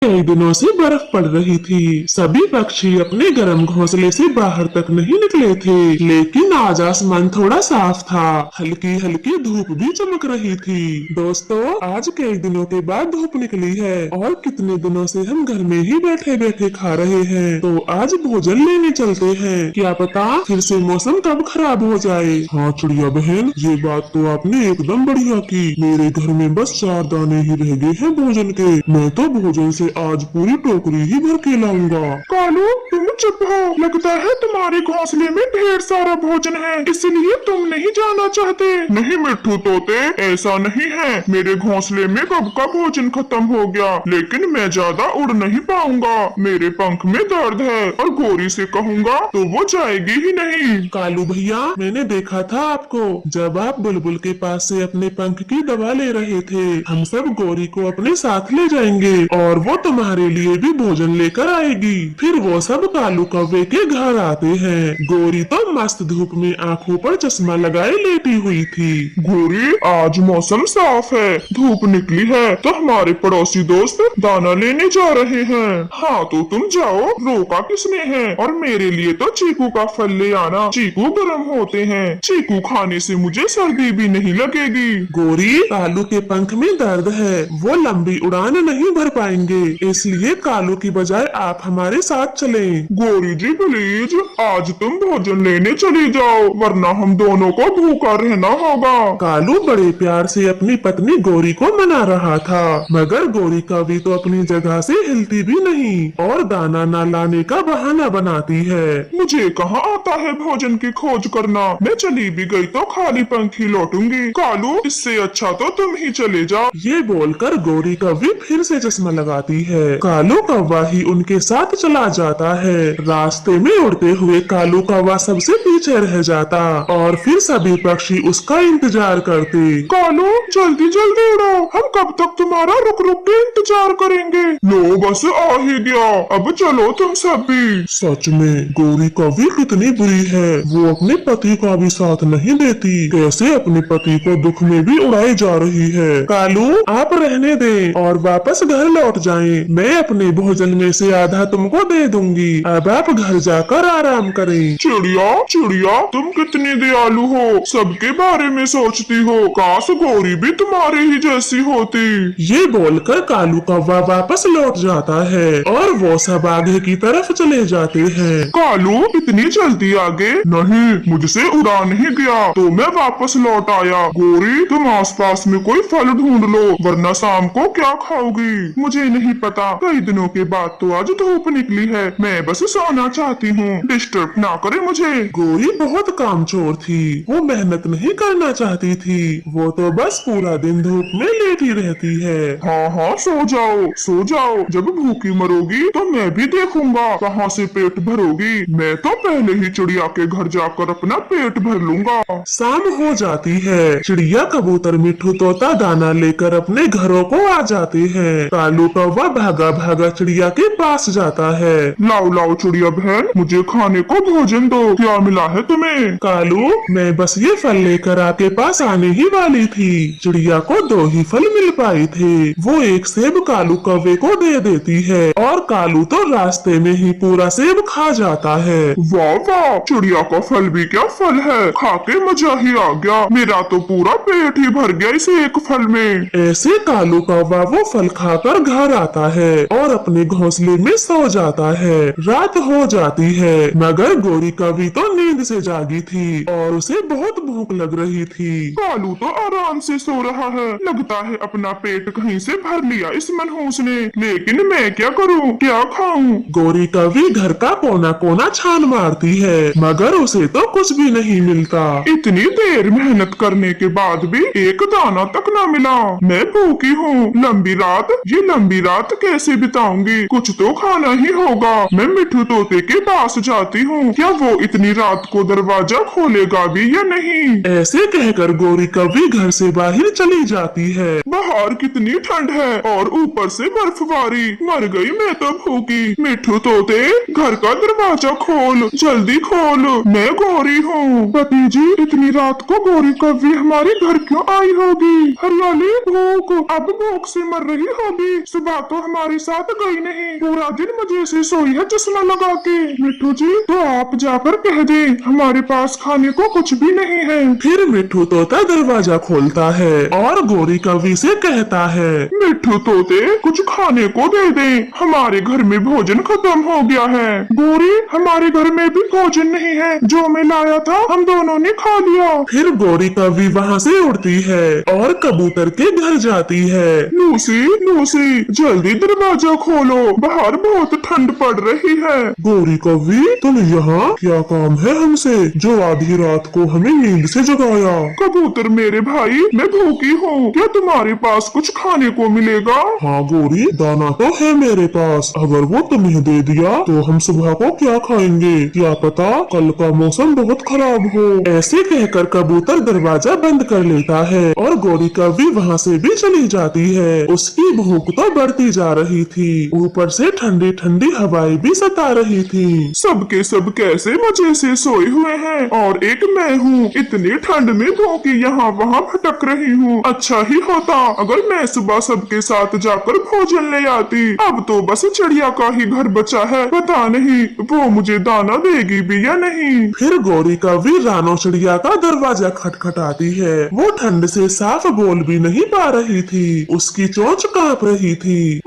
कई दिनों से बर्फ पड़ रही थी। सभी पक्षी अपने गर्म घोंसले से बाहर तक नहीं निकले थे, लेकिन आज आसमान थोड़ा साफ था। हल्की हल्की धूप भी चमक रही थी। दोस्तों, आज कई दिनों के बाद धूप निकली है और कितने दिनों से हम घर में ही बैठे बैठे खा रहे हैं। तो आज भोजन लेने चलते हैं। क्या पता फिर से मौसम कब खराब हो जाए। हाँ चिड़िया बहन, ये बात तो आपने एकदम बढ़िया की। मेरे घर में बस 4 दाने ही रह गए हैं भोजन के। मैं तो भोजन से आज पूरी टोकरी ही भर के लाऊंगा। कालू, तुम चुप हो। लगता है तुम्हारे घोंसले में ढेर सारा भोजन है, इसलिए तुम नहीं जाना चाहते। नहीं मिट्ठू तोते, ऐसा नहीं है। मेरे घोंसले में कब का भोजन खत्म हो गया, लेकिन मैं ज्यादा उड़ नहीं पाऊंगा। मेरे पंख में दर्द है और गोरी से कहूँगा तो वो जाएगी ही नहीं। कालू भैया, मैंने देखा था आपको जब आप बुलबुल के पास से अपने पंख की दवा ले रहे थे। हम सब गोरी को अपने साथ ले जाएंगे और वो तुम्हारे लिए भी भोजन लेकर आएगी। फिर वो सब कालू कौवे के घर आते हैं। गोरी तो मस्त धूप में आंखों पर चश्मा लगाए लेटी हुई थी। गोरी, आज मौसम साफ है, धूप निकली है, तो हमारे पड़ोसी दोस्त दाना लेने जा रहे हैं। हाँ तो तुम जाओ, रोका किसने है। और मेरे लिए तो चीकू का फल ले आना, चीकू गर्म होते हैं। चीकू खाने से मुझे सर्दी भी नहीं लगेगी। गोरी, कालू के पंख में दर्द है, वो लंबी उड़ान नहीं भर पाएंगे, इसलिए कालू की बजाय आप हमारे साथ चलें। गोरी जी प्लीज, आज तुम भोजन लेने चली जाओ, वरना हम दोनों को भूखा रहना होगा। कालू बड़े प्यार से अपनी पत्नी गोरी को मना रहा था, मगर गोरी कभी तो अपनी जगह से हिलती भी नहीं और दाना न लाने का बहाना बनाती है। मुझे कहाँ आता है भोजन की खोज करना, मैं चली भी गई तो खाली पंख ही लौटूंगी। कालू, इससे अच्छा तो तुम ही चले जाओ। ये बोलकर गोरी कौवी फिर से चश्मा लगाती है। कालू कौवा ही उनके साथ चला जाता है। रास्ते में उड़ते हुए कालू कौवा सबसे पीछे रह जाता और फिर सभी पक्षी उसका इंतजार करते। कालू, जल्दी जल्दी उड़ो, हम कब तक तुम्हारा रुक रुक के इंतजार करेंगे। लो, बस आ ही गया, अब चलो तुम सब भी। सच में गोरी कौवी कितनी बुरी है, वो अपने पति का भी साथ नहीं देती। कैसे अपने पति को दुख में भी उड़ाई जा रही है। कालू, आप रहने दें और वापस घर लौट जाएं। मैं अपने भोजन में से आधा तुमको दे दूंगी। अब आप घर जाकर आराम करें। चिड़िया चिड़िया, तुम कितनी दयालु हो, सबके बारे में सोचती हो। काश गोरी भी तुम्हारे ही जैसी होती। ये बोलकर कालू कौवा वापस लौट जाता है और वो सब आगे की तरफ चले जाते हैं। कालू, इतनी जल्दी आगे? नहीं, मुझसे उड़ा नहीं गया तो मैं वापस लौट आया। गोरी, तुम आसपास में कोई फल ढूंढ लो, वरना शाम को क्या खाओगी। मुझे नहीं पता, कई दिनों के बाद तो आज धूप निकली है, मैं बस सोना चाहती हूँ, डिस्टर्ब ना करे मुझे। गोरी बहुत कामचोर थी, वो मेहनत नहीं करना चाहती थी, वो तो बस पूरा दिन धूप में लेटी रहती है। हाँ हाँ, सो जाओ सो जाओ, जब भूखी मरोगी तो मैं भी देखूंगा कहाँ से पेट भरोगी। मैं तो पहले ही चिड़िया के घर जाकर अपना पेट भर लूंगा। शाम हो जाती है, चिड़िया कबूतर मिट्ठू तोता दाना लेकर अपने घरों को आ जाते हैं। कालू कौवा भागा भागा चिड़िया के पास जाता है। लाओ लाओ चिड़िया बहन, मुझे खाने को भोजन दो, क्या मिला है तुम्हें। कालू, मैं बस ये फल लेकर आपके पास आने ही वाली थी। चिड़िया को 2 ही फल मिल पाए थे। वो एक सेब कालू कौवे को दे देती है और कालू तो रास्ते में ही पूरा सेब खा जाता है। वाह वाह, चिड़िया का फल भी क्या फल है, खा के मजा ही आ गया। मेरा तो पूरा पेट ही भर गया इस एक फल में। ऐसे कालू कौवा वो फल खाकर घर आता है और अपने घोंसले में सो जाता है। रात हो जाती है, मगर गोरी कौवी तो नींद से जागी थी और उसे बहुत भूख लग रही थी। कालू तो आराम से सो रहा है, लगता है अपना पेट कहीं से भर लिया इस मनहूस ने। लेकिन मैं क्या करूं, क्या खाऊं। गोरी कौवी घर का कोना कोना छान मारती है, मगर उसे तो कुछ भी नहीं मिलता। इतनी देर मेहनत करने के बाद भी एक दाना तक न मिला। मैं भूखी हूँ, लंबी रात, ये लंबी रात कैसे बिताऊंगी। कुछ तो खाना ही होगा। मैं मैं मिठू तोते के पास जाती हूँ, क्या वो इतनी रात को दरवाजा खोलेगा भी या नहीं। ऐसे कहकर गौरी कौवी घर से बाहर चली जाती है। बाहर कितनी ठंड है और ऊपर से बर्फबारी, मर गई मैं तो भूखी। मिठू तोते घर का दरवाजा खोल, जल्दी खोल, मैं गौरी हूँ। पति जी, इतनी रात को गौरी कौवी हमारे घर क्यों आई होगी। हरियाली भूख, अब भूख से मर रही होगी। सुबह तो हमारे साथ गई नहीं, पूरा दिन मुझे से सोई है चश्मा लगा के। मिठू जी, तो आप जाकर कह दे हमारे पास खाने को कुछ भी नहीं है। फिर मिठू तोता दरवाजा खोलता है और गौरी कौवी से कहता है, मिठू तोते कुछ खाने को दे दे, हमारे घर में भोजन खत्म हो गया है। गौरी, हमारे घर में भी भोजन नहीं है, जो मैं लाया था हम दोनों ने खा लिया। फिर गौरी कौवी वहाँ से उड़ती है और कबूतर के घर जाती है। लूसी, लूसी, जल्दी दरवाजा खोलो, बाहर बहुत ठंड पड़ रही है। गौरी कौवी, तुम यहाँ क्या काम है हमसे, जो आधी रात को हमें नींद से जगाया। कबूतर मेरे भाई, मैं भूखी हूँ, क्या तुम्हारे पास कुछ खाने को मिलेगा। हाँ गौरी, दाना तो है मेरे पास, अगर वो तुम्हें दे दिया तो हम सुबह को क्या खाएंगे, क्या पता कल का मौसम बहुत खराब हो। ऐसे कहकर कबूतर दरवाजा बंद कर लेता है और गौरी कौवी वहाँ से भी चली जाती है। उसकी भूख तो बढ़ती जा रही थी, ऊपर से ठंडी ठंडी हवाएं भी सता रही थी। सबके सब कैसे मजे से सोए हुए हैं और एक मैं हूँ इतनी ठंड में भूखी यहाँ वहाँ भटक रही हूँ। अच्छा ही होता अगर मैं सुबह सबके साथ जाकर भोजन ले आती। अब तो बस चिड़िया का ही घर बचा है, पता नहीं वो मुझे दाना देगी भी या नहीं। फिर गौरी कौवी रानो चिड़िया का दरवाजा खटखटाती है। वो ठंड से साफ बोल भी नहीं पा रही थी, उसकी चोंच कांप रही थी।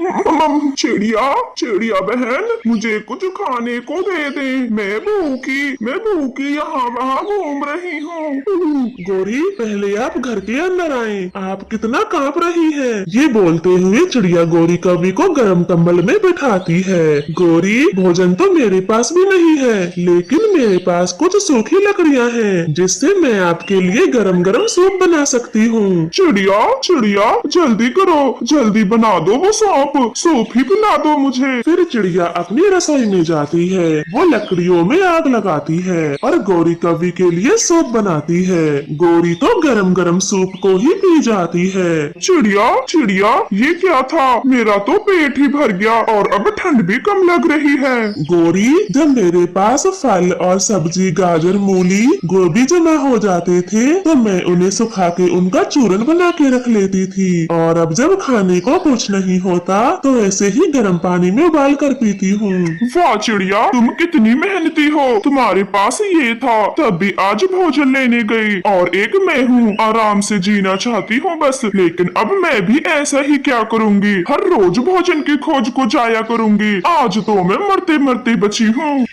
चिड़िया, चिड़िया बहन, मुझे कुछ खाने को दे दे, मैं भूखी यहाँ वहाँ घूम रही हूँ। गौरी, पहले आप घर के अंदर आए, आप कितना कांप रही है। ये बोलते हुए चिड़िया गौरी कौवी को गर्म कंबल में बिठाती है। गौरी, भोजन तो मेरे पास भी नहीं है, लेकिन मेरे पास कुछ सूखी लकड़ियाँ हैं, जिससे मैं आपके लिए गरम गरम सूप बना सकती हूँ। चिड़िया, चिड़िया, जल्दी करो, जल्दी बना दो वो सूप ही बना दो मुझे। फिर चिड़िया अपनी रसोई में जाती है, वो लकड़ियों में आग लगाती है और गौरी कौवी के लिए सूप बनाती है। गौरी तो गरम गरम सूप को ही पी जाती है। चिड़िया, चिड़िया, ये क्या था, मेरा तो पेट ही भर गया और अब ठंड भी कम लग रही है। गौरी, जब मेरे पास फल और सब्जी, गाजर, मूली, गोभी जमा हो जाते थे तो मैं उन्हें सुखा के उनका चूरन बना के रख लेती थी, और अब जब खाने को कुछ नहीं होता तो ऐसे ही गर्म पानी में उबाल कर पीती हूँ। वाह चिड़िया, तुम कितनी मेहनती हो, तुम्हारे पास ये था तब भी आज भोजन लेने गई। और एक मैं हूँ, आराम से जीना चाहती हूँ बस, लेकिन अब मैं भी ऐसा ही क्या करूँगी, हर रोज भोजन की खोज को जाया करूँगी। आज तो मैं मरते मरते बची हूँ।